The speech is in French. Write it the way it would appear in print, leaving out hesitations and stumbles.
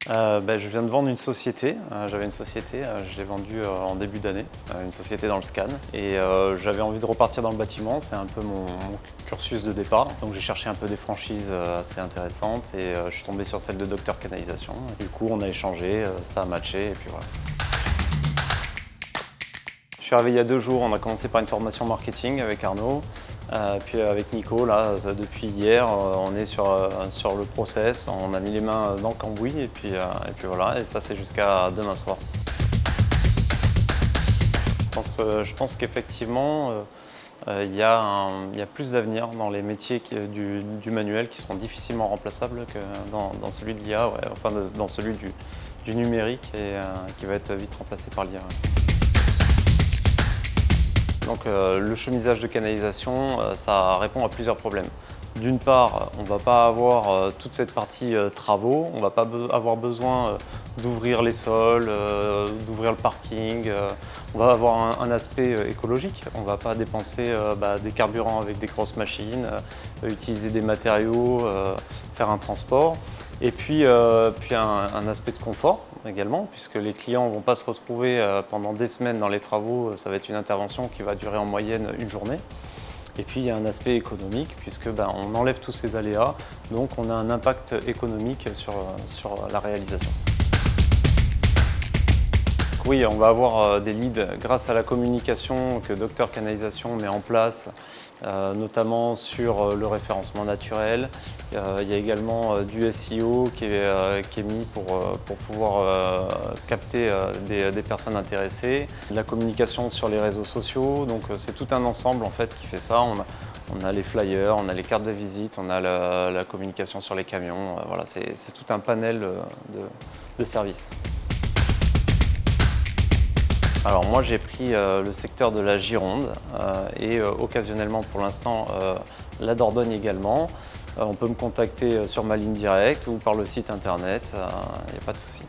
Je viens de vendre une société. J'avais une société, je l'ai vendue en début d'année, une société dans le scan. Et j'avais envie de repartir dans le bâtiment, c'est un peu mon cursus de départ. Donc j'ai cherché un peu des franchises assez intéressantes et je suis tombé sur celle de Docteur Canalisation. Du coup, on a échangé, ça a matché et puis voilà. Je suis arrivé il y a 2 jours, on a commencé par une formation marketing avec Arnaud. Puis avec Nico, là, depuis hier, on est sur le process, on a mis les mains dans le cambouis et puis voilà, et ça c'est jusqu'à demain soir. Je pense qu'effectivement, il y a plus d'avenir dans les métiers du manuel qui seront difficilement remplaçables que dans celui de l'IA, ouais, enfin dans celui du numérique et qui va être vite remplacé par l'IA. Donc le chemisage de canalisation, ça répond à plusieurs problèmes. D'une part, on ne va pas avoir toute cette partie travaux, on ne va pas avoir besoin d'ouvrir les sols, d'ouvrir le parking. On va avoir un aspect écologique, on ne va pas dépenser des carburants avec des grosses machines, utiliser des matériaux, faire un transport. Et puis un aspect de confort également, puisque les clients ne vont pas se retrouver pendant des semaines dans les travaux, ça va être une intervention qui va durer en moyenne une journée. Et puis il y a un aspect économique, puisque on enlève tous ces aléas, donc on a un impact économique sur la réalisation. Oui, on va avoir des leads grâce à la communication que Docteur Canalisation met en place, notamment sur le référencement naturel. Il y a également du SEO qui est mis pour pouvoir capter des personnes intéressées. La communication sur les réseaux sociaux, donc c'est tout un ensemble en fait qui fait ça. On a les flyers, on a les cartes de visite, on a la communication sur les camions. Voilà, c'est tout un panel de services. Alors moi j'ai pris le secteur de la Gironde et occasionnellement pour l'instant la Dordogne également. On peut me contacter sur ma ligne directe ou par le site internet, il n'y a pas de souci.